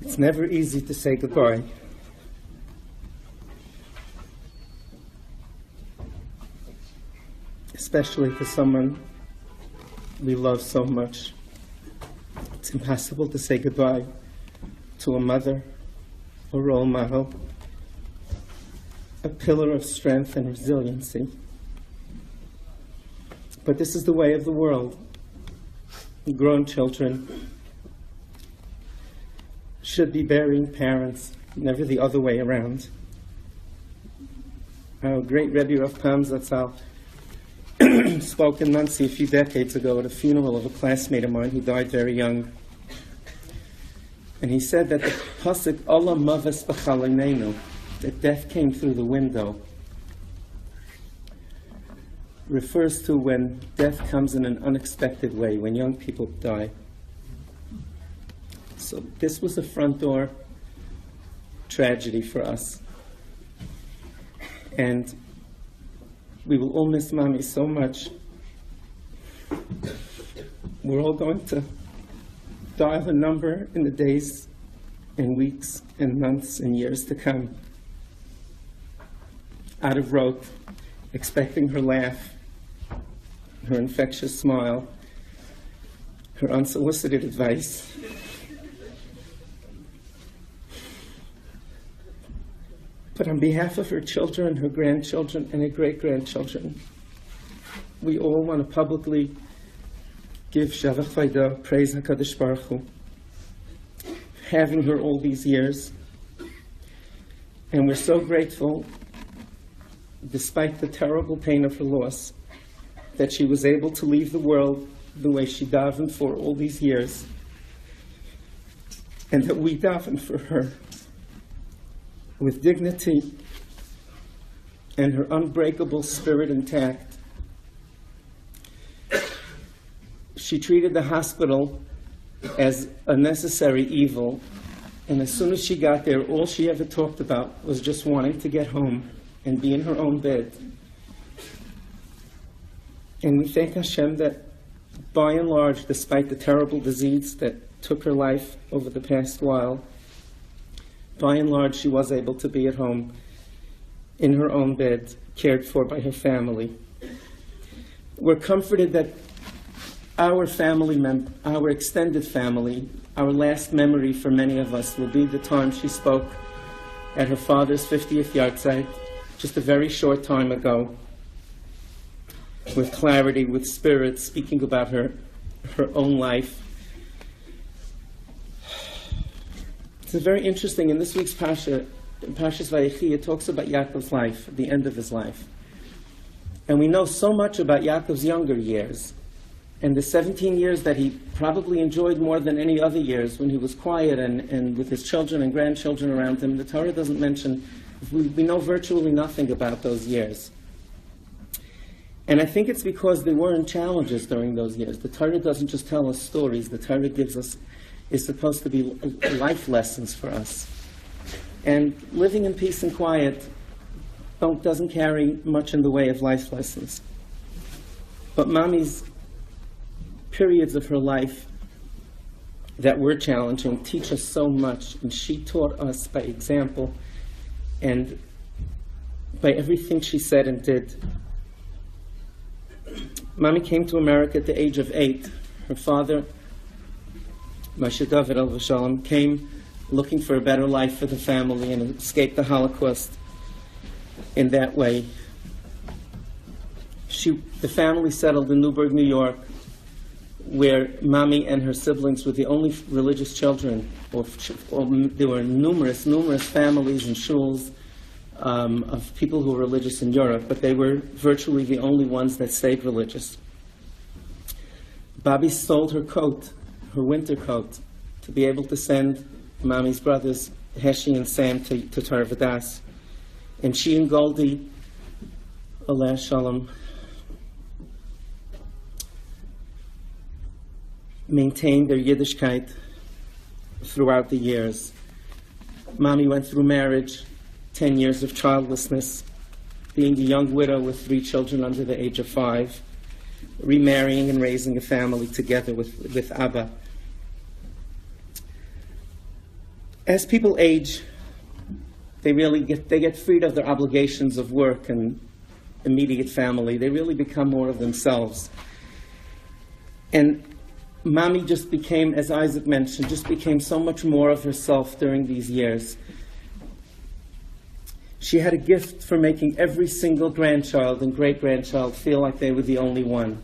It's never easy to say goodbye. Especially to someone we love so much. It's impossible to say goodbye to a mother, a role model, a pillar of strength and resiliency. But this is the way of the world. Grown children should be burying parents, never the other way around. Our great Rebbe Rav Pam Zatzal spoke in Muncie a few decades ago at a funeral of a classmate of mine who died very young. And he said that the pasuk Olam Maves B'Chalanenu, that death came through the window, refers to when death comes in an unexpected way, when young people die. So this was a front door tragedy for us. And we will all miss Mommy so much. We're all going to dial a number in the days and weeks and months and years to come. Out of rote, expecting her laugh, her infectious smile, her unsolicited advice. But on behalf of her children, her grandchildren, and her great-grandchildren, we all want to publicly give Shavach Vayda, praise HaKadosh Baruch Hu, having her all these years. And we're so grateful, despite the terrible pain of her loss, that she was able to leave the world the way she davened for all these years, and that we davened for her with dignity and her unbreakable spirit intact. She treated the hospital as a necessary evil, and as soon as she got there, all she ever talked about was just wanting to get home and be in her own bed. And we thank Hashem that, by and large, despite the terrible disease that took her life over the past while, by and large, she was able to be at home in her own bed, cared for by her family. We're comforted that our our extended family, our last memory for many of us will be the time she spoke at her father's 50th yahrzeit, just a very short time ago, with clarity, with spirit, speaking about her own life. It's very interesting. In this week's Pasha, in Pashas Vayechi, it talks about Yakov's life, the end of his life. And we know so much about Yakov's younger years, and the 17 years that he probably enjoyed more than any other years when he was quiet and with his children and grandchildren around him. The Torah doesn't mention, we know virtually nothing about those years. And I think it's because there weren't challenges during those years. The Torah doesn't just tell us stories. The Torah is supposed to be life lessons for us. And living in peace and quiet doesn't carry much in the way of life lessons. But Mommy's periods of her life that were challenging teach us so much, and she taught us by example and by everything she said and did. Mommy came to America at the age of 8. Her father, Moshe David Alav Shalom, came looking for a better life for the family and escaped the Holocaust in that way. The family settled in Newburgh, New York, where Mommy and her siblings were the only religious children. Or there were numerous families and shuls of people who were religious in Europe, but they were virtually the only ones that stayed religious. Bobby sold her coat, her winter coat, to be able to send Mommy's brothers, Heshi and Sam, to Torah Vodas. And she and Goldie, Aleh Shalom, maintained their Yiddishkeit throughout the years. Mommy went through marriage, 10 years of childlessness, being a young widow with 3 children under the age of 5, remarrying and raising a family together with Abba. As people age, they get freed of their obligations of work and immediate family. They really become more of themselves. And Mommy just became, as Isaac mentioned, just became so much more of herself during these years. She had a gift for making every single grandchild and great-grandchild feel like they were the only one.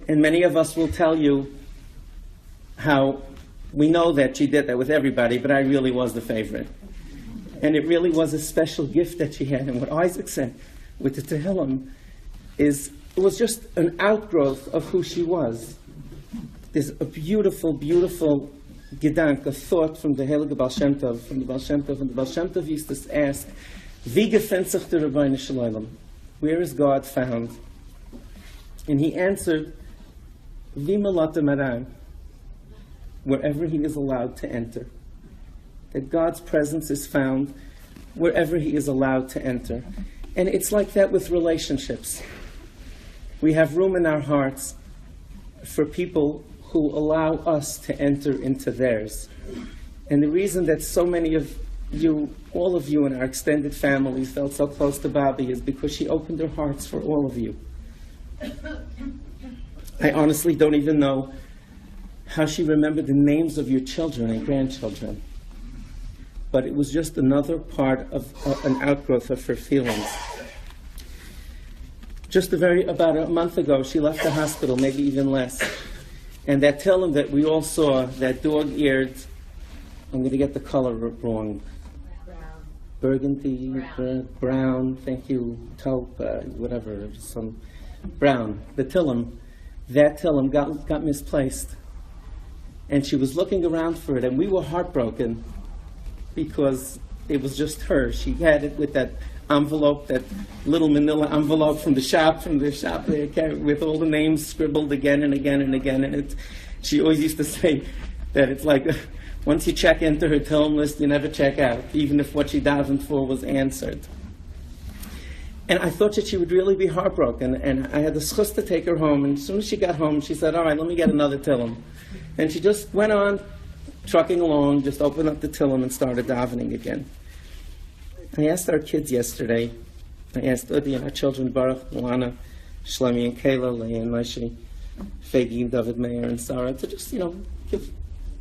And many of us will tell you how we know that she did that with everybody, but I really was the favorite. And it really was a special gift that she had. And what Isaac said with the Tehillim is, it was just an outgrowth of who she was. There's a beautiful, beautiful gedank, a thought from the Heilige Baal Shem Tov, and the Baal Shem Tov used to ask, Wie gefällt sich der Rabbeinu Shalom? Where is God found? And he answered, Wie malata maran, wherever he is allowed to enter. That God's presence is found wherever he is allowed to enter. And it's like that with relationships. We have room in our hearts for people who allow us to enter into theirs. And the reason that so many of you, all of you in our extended families felt so close to Bobby is because she opened her hearts for all of you. I honestly don't even know how she remembered the names of your children and grandchildren. But it was just another part of an outgrowth of her feelings. Just about a month ago, she left the hospital, maybe even less. And that Tehillim that we all saw, that dog-eared, I'm going to get the color wrong. Brown. Burgundy, brown, thank you, taupe, whatever, some brown. The Tehillim, that Tehillim got misplaced. And she was looking around for it, and we were heartbroken because it was just her. She had it with that envelope, that little manila envelope from the shop there, with all the names scribbled again and again and again. And she always used to say that it's like, once you check into her Tehillim list, you never check out, even if what she davened for was answered. And I thought that she would really be heartbroken, and I had the schus to take her home, and as soon as she got home, she said, all right, let me get another Tehillim. And she just went on trucking along, just opened up the Tehillim and started davening again. I asked our kids yesterday, I asked Udi and our children, Baruch, Luana, Shlomi and Kayla, Leah and Moshe, Fegi, David Meir and Sarah, to just,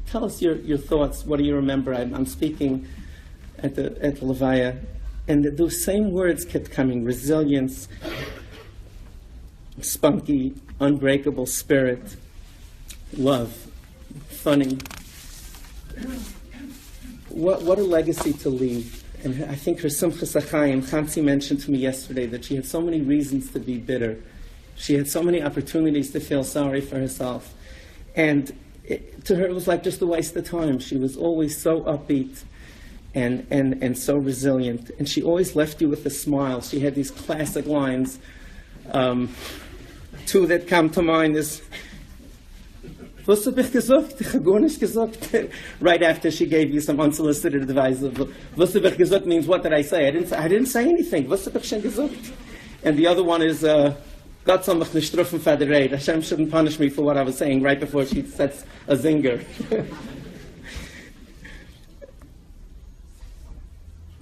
tell us your thoughts. What do you remember? I'm speaking at the Levaya, and those same words kept coming: resilience, spunky, unbreakable spirit, love, funny. What a legacy to leave. And I think her Simchas Achayim, Chansi mentioned to me yesterday that she had so many reasons to be bitter. She had so many opportunities to feel sorry for herself. And to her, it was like just a waste of time. She was always so upbeat and so resilient. And she always left you with a smile. She had these classic lines. Two that come to mind is, Was habe ich gesagt? Ich habe gar nicht gesagt. Right after she gave you some unsolicited advice. Was habe ich gesagt means, what did I say? I didn't say anything. Was habe ich schon gesagt? And the other one is, Gott soll mich nicht strafen für die Rede. Hashem shouldn't punish me for what I was saying right before she sets a zinger.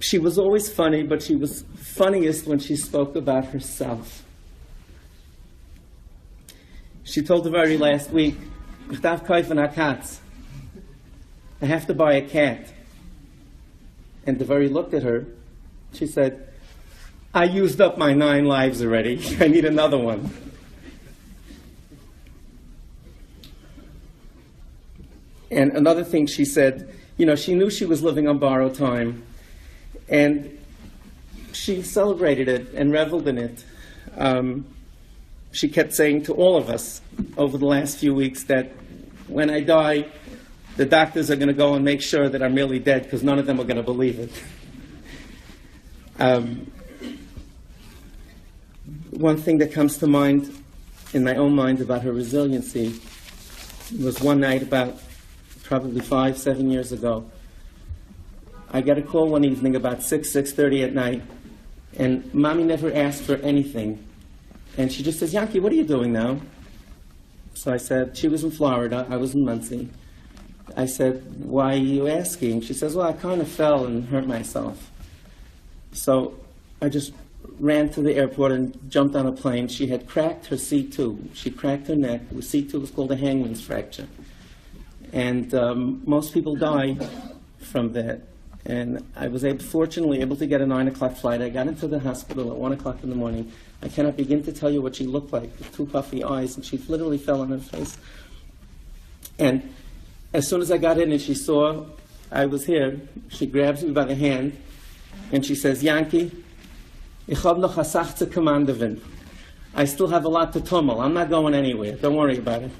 She was always funny, but she was funniest when she spoke about herself. She told the very last week, Ich darf kaufen a cat. I have to buy a cat. And the very looked at her. She said, I used up my 9 lives already. I need another one. And another thing she said, she knew she was living on borrowed time. And she celebrated it and reveled in it. She kept saying to all of us over the last few weeks that when I die, the doctors are going to go and make sure that I'm really dead, because none of them are going to believe it. One thing that comes to mind in my own mind about her resiliency was one night about probably 5-7 years ago. I got a call one evening about 6:30 at night, and Mommy never asked for anything. And she just says, Yankee, what are you doing now? So I said, she was in Florida, I was in Muncie. I said, why are you asking? She says, well, I kind of fell and hurt myself. So I just ran to the airport and jumped on a plane. She had cracked her C2. She cracked her neck. The C2 was called a hangman's fracture. And most people die from that. And I was fortunately able to get a 9 o'clock flight. I got into the hospital at 1 o'clock in the morning. I cannot begin to tell you what she looked like, with 2 puffy eyes, and she literally fell on her face. And as soon as I got in and she saw I was here, she grabs me by the hand and she says, Yankee, ich hab noch a Sach zu kommandoven. I still have a lot to tummel. I'm not going anywhere. Don't worry about it.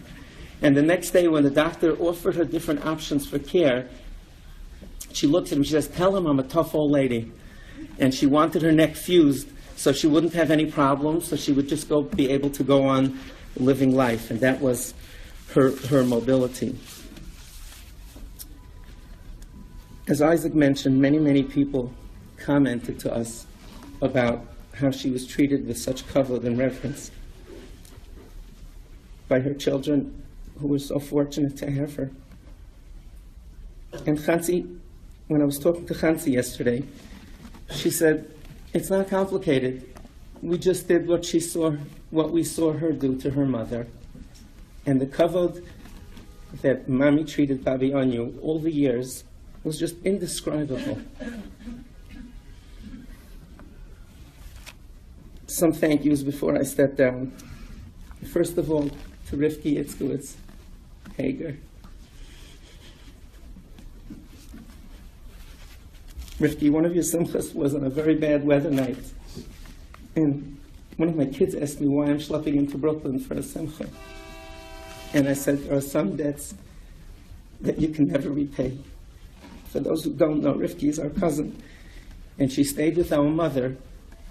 And the next day when the doctor offered her different options for care, she looked at him, she says, tell him I'm a tough old lady. And she wanted her neck fused so she wouldn't have any problems, so she would just be able to go on living life. And that was her mobility. As Isaac mentioned, many people commented to us about how she was treated with such kavod and reverence by her children who were so fortunate to have her. And Chansi, when I was talking to Chansi yesterday, she said, it's not complicated. We just did what we saw her do to her mother. And the kavod that Mommy treated Babi Anyu all the years was just indescribable. Some thank yous before I step down. First of all, to Rivki Itzkowitz Hager. Rivki, one of your simchas was on a very bad weather night. And one of my kids asked me why I'm schlepping into Brooklyn for a simcha. And I said, there are some debts that you can never repay. For those who don't know, Rivki is our cousin. And she stayed with our mother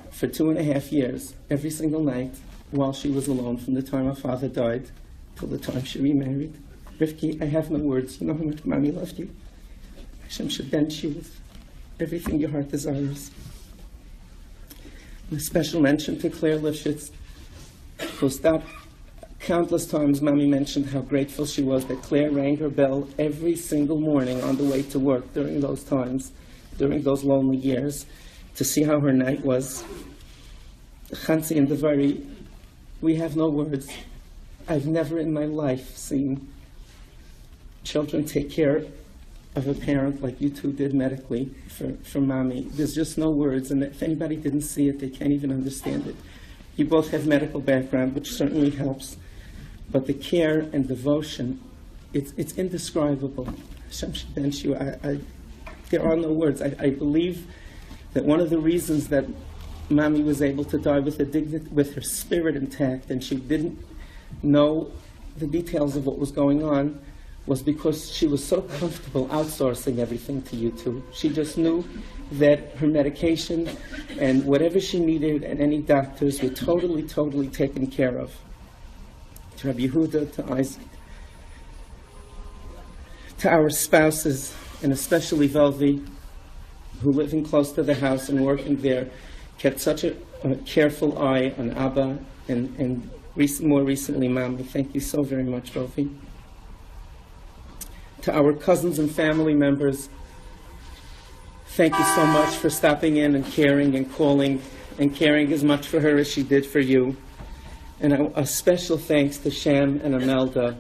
for 2.5 years, every single night, while she was alone, from the time her father died till the time she remarried. Rivki, I have no words. You know how much Mommy loved you. Hashem should bench you with everything your heart desires. And a special mention to Claire Lifshitz, who stopped countless times. Mommy mentioned how grateful she was that Claire rang her bell every single morning on the way to work during those times, during those lonely years, to see how her night was. Chansi and Devari, we have no words. I've never in my life seen children take care of a parent like you two did medically for Mommy. There's just no words, and if anybody didn't see it, they can't even understand it. You both have medical background, which certainly helps, but the care and devotion, it's indescribable. Hashem should bench you. There are no words. I believe that one of the reasons that Mommy was able to die with her spirit intact, and she didn't know the details of what was going on, was because she was so comfortable outsourcing everything to you two. She just knew that her medication and whatever she needed and any doctors were totally taken care of. To Rabbi Yehuda, to Isaac, to our spouses, and especially Velvi, who living close to the house and working there, kept such a careful eye on Abba and more recently Mommy. Thank you so very much, Velvi. To our cousins and family members, thank you so much for stopping in and caring and calling and caring as much for her as she did for you. And a special thanks to Sham and Amelda.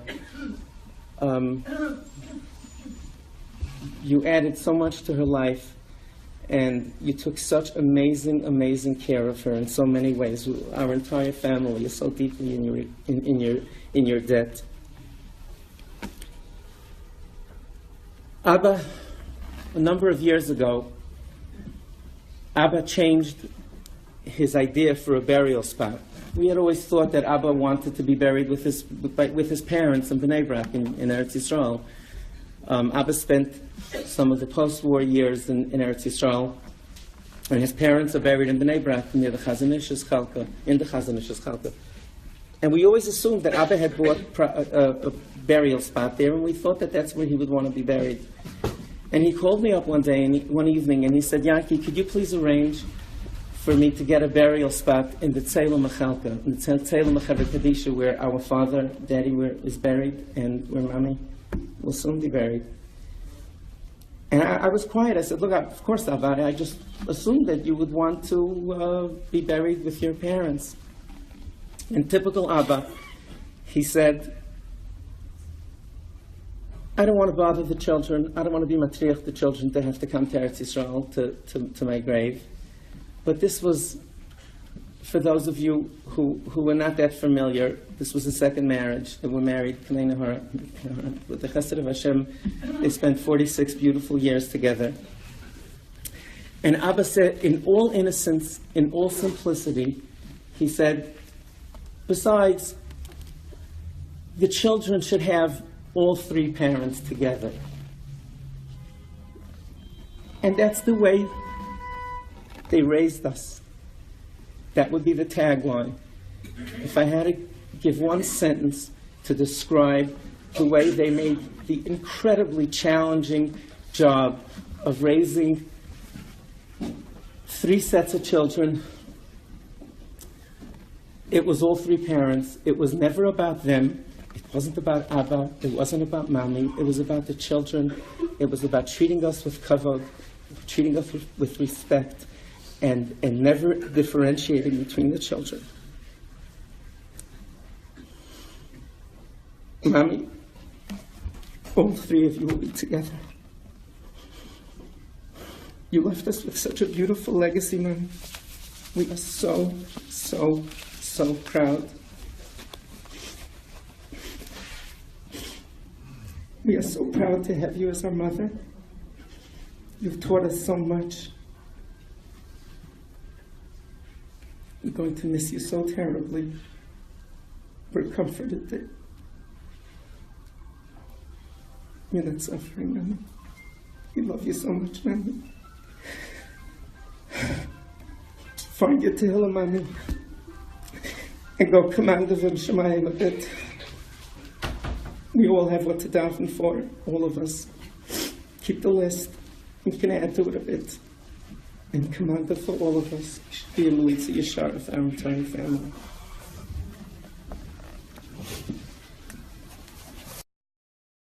You added so much to her life, and you took such amazing care of her in so many ways. Our entire family is so deeply in your debt. Abba, a number of years ago, Abba changed his idea for a burial spot. We had always thought that Abba wanted to be buried with his parents in Bnei Brak in Eretz Yisrael. Abba spent some of the post-war years in Eretz Yisrael, and his parents are buried in Bnei Brak near the Chazanish's Chalka. And we always assumed that Abba had bought a burial spot there, and we thought that that's where he would want to be buried. And he called me up one evening, and he said, Yankee, could you please arrange for me to get a burial spot in the Tzelem Mechalka, in the Tzelem Mechaber Kadisha, where our father, Daddy, is buried, and where Mommy will soon be buried. And I was quiet. I said, look, of course, Abba, I just assumed that you would want to be buried with your parents. In typical Abba, he said, I don't want to bother the children. I don't want to be matriach the children to have to come to Eretz Yisrael to my grave. But this was, for those of you who were not that familiar, this was a second marriage. They were married, with the Chesed of Hashem. They spent 46 beautiful years together. And Abba said, in all innocence, in all simplicity, he said, besides, the children should have all three parents together. And that's the way they raised us. That would be the tagline. If I had to give one sentence to describe the way they made the incredibly challenging job of raising three sets of children, it was all three parents. It was never about them. It wasn't about Abba. It wasn't about Mommy. It was about the children. It was about treating us with kavod, treating us with respect, and never differentiating between the children. Mommy, all three of you will be together. You left us with such a beautiful legacy, Mommy. We are so, so, so proud. We are so proud to have you as our mother. You've taught us so much. We're going to miss you so terribly. We're comforted that you're not suffering, Mommy. We love you so much, Mommy. Find your tehillah, Mommy, and go command of Shemayim a bit. We all have what to daven for, all of us. Keep the list. We can add to it a bit. And command it for all of us. Be a Melitza Yashar of our entire family.